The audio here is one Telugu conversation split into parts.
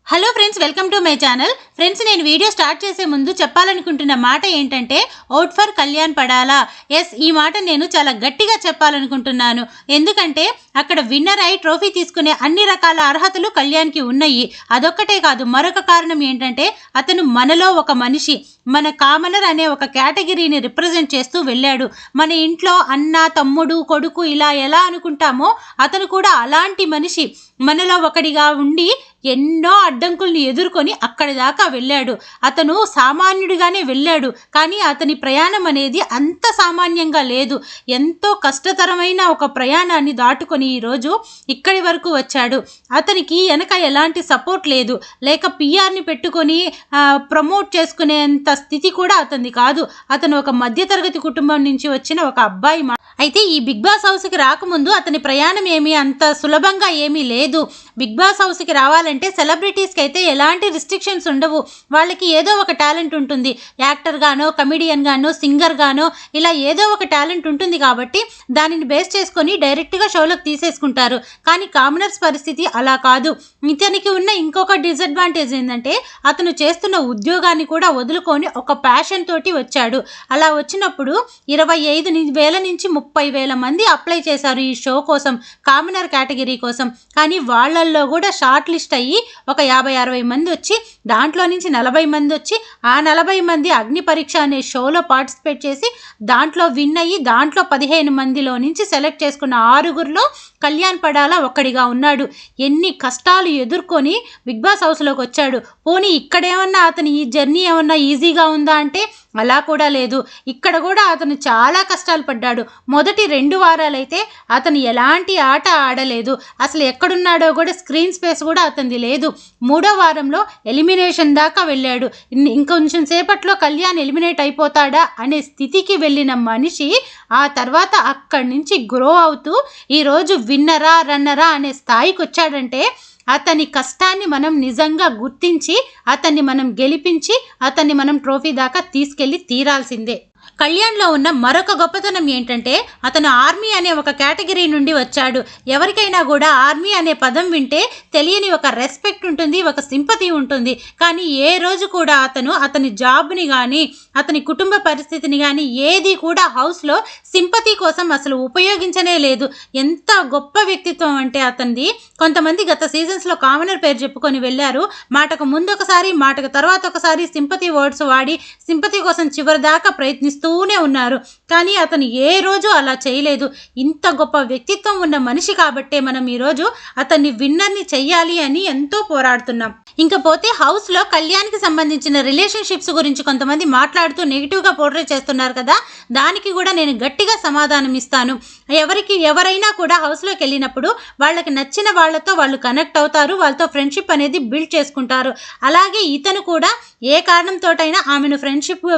Hello friends, welcome to my channel. Friends, నేను వీడియో స్టార్ట్ చేసే ముందు చెప్పాలనుకుంటున్న మాట ఏంటంటే vote for Kalyan Padala. Yes, ఈ మాట నేను చాలా గట్టిగా చెప్పాలనుకుంటున్నాను. ఎందుకంటే అక్కడ విన్నర్ అయి ట్రోఫీ తీసుకునే అన్ని రకాల అర్హతలు కళ్యాణ్కి ఉన్నాయి. అదొక్కటే కాదు, మరొక కారణం ఏంటంటే అతను మనలో ఒక మనిషి, మన కామనర్ అనే ఒక కేటగిరీని రిప్రజెంట్ చేస్తూ వెళ్ళాడు. మన ఇంట్లో అన్న, తమ్ముడు, కొడుకు ఇలా ఎలా అనుకుంటామో అతను కూడా అలాంటి మనిషి. మనలో ఒకడిగా ఉండి ఎన్నో అడ్డంకుల్ని ఎదుర్కొని అక్కడి దాకా వెళ్ళాడు. అతను సామాన్యుడిగానే వెళ్ళాడు, కానీ అతని ప్రయాణం అనేది అంత సామాన్యంగా లేదు. ఎంతో కష్టతరమైన ఒక ప్రయాణాన్ని దాటుకొని ఈరోజు ఇక్కడి వరకు వచ్చాడు. అతనికి వెనక ఎలాంటి సపోర్ట్ లేదు, లేక పిఆర్ని పెట్టుకొని ప్రమోట్ చేసుకునేంత స్థితి కూడా అతనిది కాదు. అతను ఒక మధ్యతరగతి కుటుంబం నుంచి వచ్చిన ఒక అబ్బాయి. అయితే ఈ బిగ్ బాస్ హౌస్కి రాకముందు అతని ప్రయాణం ఏమీ అంత సులభంగా ఏమీ లేదు. బిగ్ బాస్ హౌస్కి రావాలంటే సెలబ్రిటీస్కి అయితే ఎలాంటి రిస్ట్రిక్షన్స్ ఉండవు. వాళ్ళకి ఏదో ఒక టాలెంట్ ఉంటుంది. యాక్టర్ గానో, కమిడియన్ గానో, సింగర్ గానో ఇలా ఏదో ఒక టాలెంట్ ఉంటుంది కాబట్టి దానిని బేస్ చేసుకొని డైరెక్ట్గా షోలోకి తీసేసుకుంటారు. కానీ కామనర్స్ పరిస్థితి అలా కాదు. ఇతనికి ఉన్న ఇంకొక డిసడ్వాంటేజ్ ఏంటంటే అతను చేస్తున్న ఉద్యోగాన్ని కూడా వదులుకొని ఒక ప్యాషన్ తోటి వచ్చాడు. అలా వచ్చినప్పుడు 25,000 నుంచి 30,000 మంది అప్లై చేశారు ఈ షో కోసం, కామనర్ కేటగిరీ కోసం. కానీ వాళ్ళల్లో కూడా షార్ట్ లిస్ట్ అయ్యి ఒక 50-60 మంది వచ్చి, దాంట్లో నుంచి 40 మంది వచ్చి, ఆ 40 మంది అగ్ని పరీక్ష అనే షోలో పార్టిసిపేట్ చేసి దాంట్లో విన్ అయ్యి దాంట్లో 15 మందిలో నుంచి సెలెక్ట్ చేసుకున్న 6గురిలో కళ్యాణ్ పడాలా ఒక్కడిగా ఉన్నాడు. ఎన్ని కష్టాలు ఎదుర్కొని బిగ్ బాస్ హౌస్లోకి వచ్చాడు. పోనీ ఇక్కడేమన్నా అతని ఈ జర్నీ ఏమన్నా ఈజీగా ఉందా అంటే అలా కూడా లేదు. ఇక్కడ కూడా అతను చాలా కష్టాలు పడ్డాడు. మొదటి 2 వారాలైతే అతను ఎలాంటి ఆట ఆడలేదు. అసలు ఎక్కడున్నాడో కూడా స్క్రీన్ స్పేస్ కూడా అతనిది లేదు. 3వ వారంలో ఎలిమినేషన్ దాకా వెళ్ళాడు. ఇంకొంచెం సేపట్లో కళ్యాణ్ ఎలిమినేట్ అయిపోతాడా అనే స్థితికి వెళ్ళిన మనిషి ఆ తర్వాత అక్కడి నుంచి గ్రో అవుతూ ఈరోజు విన్నరా రన్నరా అనే స్థాయికి వచ్చాడంటే అతని కష్టాన్ని మనం నిజంగా గుర్తించి అతన్ని మనం గెలిపించి అతన్ని మనం ట్రోఫీ దాకా తీసుకెళ్ళి తీరాల్సిందే. కళ్యాణ్లో ఉన్న మరొక గొప్పతనం ఏంటంటే అతను ఆర్మీ అనే ఒక కేటగిరీ నుండి వచ్చాడు. ఎవరికైనా కూడా ఆర్మీ అనే పదం వింటే తెలియని ఒక రెస్పెక్ట్ ఉంటుంది, ఒక సింపతి ఉంటుంది. కానీ ఏ రోజు కూడా అతని జాబ్ని కానీ అతని కుటుంబ పరిస్థితిని కానీ ఏది కూడా హౌస్లో సింపతి కోసం అసలు ఉపయోగించనే లేదు. ఎంత గొప్ప వ్యక్తిత్వం అంటే అతనిది. కొంతమంది గత సీజన్స్లో కామనర్ పేరు చెప్పుకొని వెళ్ళారు. మాటకు ముందు ఒకసారి, మాటకు తర్వాత ఒకసారి సింపతి వర్డ్స్ వాడి సింపతి కోసం చివరి దాకా ప్రయత్నిస్తూనే ఉన్నారు. కానీ అతను ఏ రోజు అలా చేయలేదు. ఇంత గొప్ప వ్యక్తిత్వం ఉన్న మనిషి కాబట్టే మనం ఈరోజు అతన్ని విన్నర్ని చెయ్యాలి అని ఎంతో పోరాడుతున్నాం. ఇంకపోతే హౌస్లో కళ్యాణ్కి సంబంధించిన రిలేషన్షిప్స్ గురించి కొంతమంది మాట్లాడుతూ నెగిటివ్గా పోర్ట్రే చేస్తున్నారు కదా, దానికి కూడా నేను గట్టిగా సమాధానం ఇస్తాను. ఎవరైనా కూడా హౌస్లోకి వెళ్ళినప్పుడు వాళ్ళకి నచ్చిన వాళ్ళతో వాళ్ళు కనెక్ట్ అవుతారు, వాళ్ళతో ఫ్రెండ్షిప్ అనేది బిల్డ్ చేసుకుంటారు. అలాగే ఇతను కూడా ఏ కారణంతోటైనా ఆమెను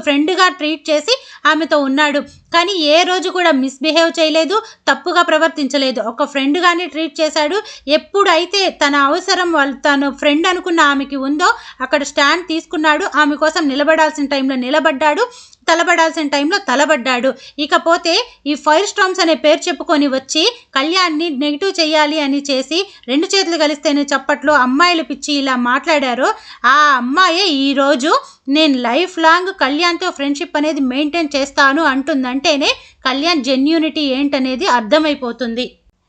ఫ్రెండ్గా ట్రీట్ చేసి ఆమెతో ఉన్నాడు. కానీ ఏ రోజు కూడా మిస్బిహేవ్ చేయలేదు, తప్పుగా ప్రవర్తించలేదు. ఒక ఫ్రెండ్గానే ట్రీట్ చేశాడు. ఎప్పుడైతే తన అవసరం తను ఫ్రెండ్ అనుకున్న ఆమెకి ఉందో అక్కడ స్టాండ్ తీసుకున్నాడు. ఆమె కోసం నిలబడాల్సిన టైంలో నిలబడ్డాడు, తలబడాల్సిన టైంలో తలబడ్డాడు. ఇకపోతే ఈ ఫైర్ స్టార్మ్స్ అనే పేరు చెప్పుకొని వచ్చి కళ్యాణ్ని నెగిటివ్ చేయాలి అని చేసి 2 చేతులు కలిస్తేనే చప్పట్లో అమ్మాయిలు పిచ్చి ఇలా మాట్లాడారో ఆ అమ్మాయే ఈరోజు నేను లైఫ్ లాంగ్ కళ్యాణ్తో ఫ్రెండ్షిప్ అనేది మెయింటైన్ చేస్తాను అంటుందంటేనే కళ్యాణ్ జెన్యూనిటీ ఏంటనేది అర్థమైపోతుంది.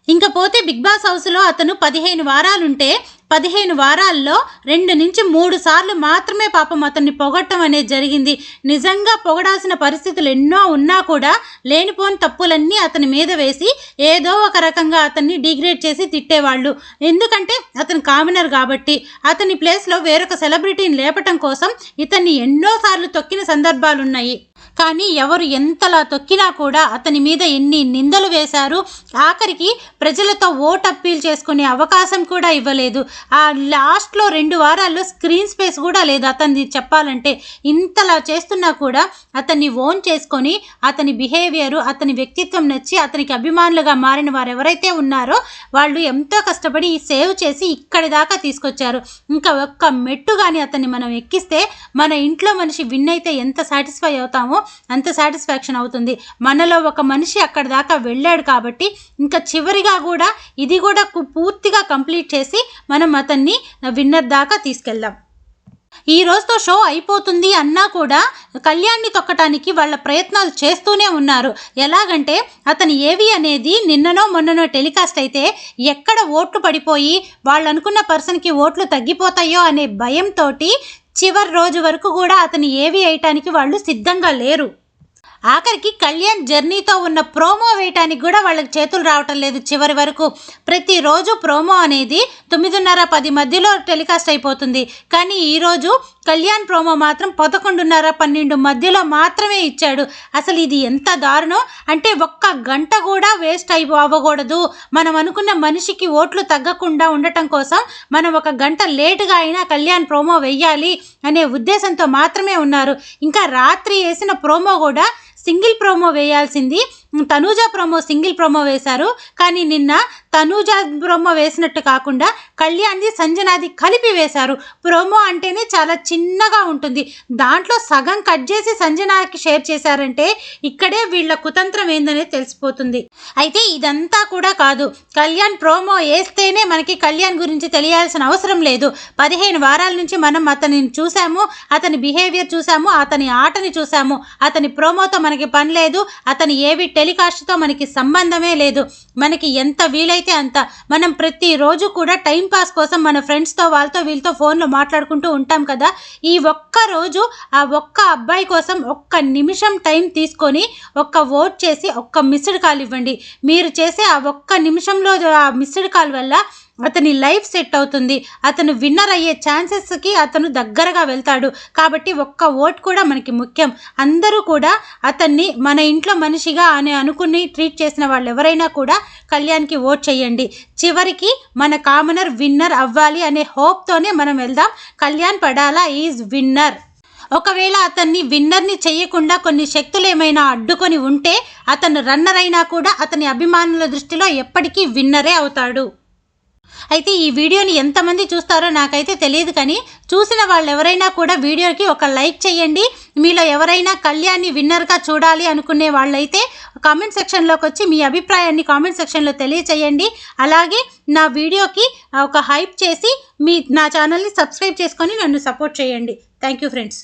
ఇంకపోతే బిగ్ బాస్ హౌస్లో అతను 15 వారాలుంటే 15 వారాల్లో 2 నుంచి 3 సార్లు మాత్రమే పాపం అతన్ని పొగట్టం అనేది జరిగింది. నిజంగా పొగడాల్సిన పరిస్థితులు ఎన్నో ఉన్నా కూడా లేనిపోని తప్పులన్నీ అతని మీద వేసి ఏదో ఒక రకంగా అతన్ని డిగ్రేడ్ చేసి తిట్టేవాళ్ళు. ఎందుకంటే అతను కామనర్ కాబట్టి. అతని ప్లేస్లో వేరొక సెలబ్రిటీని లేపటం కోసం ఇతన్ని ఎన్నోసార్లు తొక్కిన సందర్భాలున్నాయి. కానీ ఎవరు ఎంతలా తొక్కినా కూడా అతని మీద ఎన్ని నిందలు వేశారు. ఆఖరికి ప్రజలతో ఓట్ అప్పీల్ చేసుకునే అవకాశం కూడా ఇవ్వలేదు. ఆ లాస్ట్లో 2 వారాల్లో స్క్రీన్ స్పేస్ కూడా లేదు అతనిది చెప్పాలంటే. ఇంతలా చేస్తున్నా కూడా అతన్ని ఓన్ చేసుకొని అతని బిహేవియరు, అతని వ్యక్తిత్వం నచ్చి అతనికి అభిమానులుగా మారిన వారు ఎవరైతే ఉన్నారో వాళ్ళు ఎంతో కష్టపడి సేవ్ చేసి ఇక్కడి దాకా తీసుకొచ్చారు. ఇంకా ఒక్క మెట్టు కానీ అతన్ని మనం ఎక్కిస్తే మన ఇంట్లో మనిషి విన్ అయితే ఎంత సాటిస్ఫై అవుతామో అంత సాటిస్ఫాక్షన్ అవుతుంది. మనలో ఒక మనిషి అక్కడ దాకా వెళ్ళాడు కాబట్టి ఇంకా చివరిగా కూడా ఇది కూడా పూర్తిగా కంప్లీట్ చేసి మనం అతన్ని విన్నర్ దాకా తీసుకెళ్దాం. ఈ రోజుతో షో అయిపోతుంది అన్నా కూడా కళ్యాణ్ని తొక్కటానికి వాళ్ళ ప్రయత్నాలు చేస్తూనే ఉన్నారు. ఎలాగంటే అతని ఏవి అనేది నిన్ననో మొన్ననో టెలికాస్ట్ అయితే ఎక్కడ ఓట్లు పడిపోయి వాళ్ళు అనుకున్న పర్సన్కి ఓట్లు తగ్గిపోతాయో అనే భయంతో చివరి రోజు వరకు కూడా అతని ఏవి వేయటానికి వాళ్ళు సిద్ధంగా లేరు. ఆఖరికి కళ్యాణ్ జర్నీతో ఉన్న ప్రోమో వేయటానికి కూడా వాళ్ళకి చేతులు రావటం లేదు. చివరి వరకు ప్రతిరోజు ప్రోమో అనేది 9:30-10 మధ్యలో టెలికాస్ట్ అయిపోతుంది. కానీ ఈరోజు కళ్యాణ్ ప్రోమో మాత్రం 11:30-12 మధ్యలో మాత్రమే ఇచ్చాడు. అసలు ఇది ఎంత దారుణం అంటే ఒక్క గంట కూడా వేస్ట్ అవ్వకూడదు, మనం అనుకున్న మనిషికి ఓట్లు తగ్గకుండా ఉండటం కోసం మనం ఒక గంట లేటుగా అయినా కళ్యాణ్ ప్రోమో వెయ్యాలి అనే ఉద్దేశంతో మాత్రమే ఉన్నారు. ఇంకా రాత్రి వేసిన ప్రోమో కూడా సింగిల్ ప్రోమో వేయాల్సింది తనూజ ప్రోమో సింగిల్ ప్రోమో వేశారు. కానీ నిన్న తనూజ ప్రోమో వేసినట్టు కాకుండా కళ్యాణ్ది సంజనాది కలిపి వేశారు. ప్రోమో అంటేనే చాలా చిన్నగా ఉంటుంది, దాంట్లో సగం కట్ చేసి సంజనాకి షేర్ చేశారంటే ఇక్కడే వీళ్ళ కుతంత్రం ఏందనేది తెలిసిపోతుంది. అయితే ఇదంతా కూడా కాదు, కళ్యాణ్ ప్రోమో వేస్తేనే మనకి కళ్యాణ్ గురించి తెలియాల్సిన అవసరం లేదు. 15 వారాల నుంచి మనం అతనిని చూసాము, అతని బిహేవియర్ చూసాము, అతని ఆటని చూసాము. అతని ప్రోమోతో మనకి పని లేదు, అతని ఏవి టెలికాస్ట్తో మనకి సంబంధమే లేదు. మనకి ఎంత వీలైతే అంత మనం ప్రతిరోజు కూడా టైంపాస్ కోసం మన ఫ్రెండ్స్తో వాళ్ళతో వీళ్ళతో ఫోన్లో మాట్లాడుకుంటూ ఉంటాం కదా. ఈ ఒక్క రోజు ఆ ఒక్క అబ్బాయి కోసం ఒక్క నిమిషం టైం తీసుకొని ఒక్క ఓట్ చేసి ఒక్క మిస్డ్ కాల్ ఇవ్వండి. మీరు చేసే ఆ ఒక్క నిమిషంలో ఆ మిస్డ్ కాల్ వల్ల అతని లైఫ్ సెట్ అవుతుంది. అతను విన్నర్ అయ్యే ఛాన్సెస్కి అతను దగ్గరగా వెళ్తాడు. కాబట్టి ఒక్క ఓట్ కూడా మనకి ముఖ్యం. అందరూ కూడా అతన్ని మన ఇంట్లో మనిషిగా అనుకుని ట్రీట్ చేసిన వాళ్ళు ఎవరైనా కూడా కళ్యాణ్కి ఓట్ చేయండి. చివరికి మన కామనర్ విన్నర్ అవ్వాలి అనే హోప్తోనే మనం వెళ్దాం. కళ్యాణ్ పడాలా ఈజ్ విన్నర్. ఒకవేళ అతన్ని విన్నర్ని చేయకుండా కొన్ని శక్తులు ఏమైనా అడ్డుకొని ఉంటే అతను రన్నర్ అయినా కూడా అతని అభిమానుల దృష్టిలో ఎప్పటికీ విన్నరే అవుతాడు. అయితే ఈ వీడియోని ఎంతమంది చూస్తారో నాకైతే తెలియదు, కానీ చూసిన వాళ్ళు ఎవరైనా కూడా వీడియోకి ఒక లైక్ చేయండి. మీలో ఎవరైనా కళ్యాణ్ని విన్నర్గా చూడాలి అనుకునే వాళ్ళైతే కామెంట్ సెక్షన్లోకి వచ్చి మీ అభిప్రాయాన్ని కామెంట్ సెక్షన్లో తెలియచేయండి. అలాగే నా వీడియోకి ఒక హైప్ చేసి నా ఛానల్ని సబ్స్క్రైబ్ చేసుకొని నన్ను సపోర్ట్ చేయండి. Thank you friends.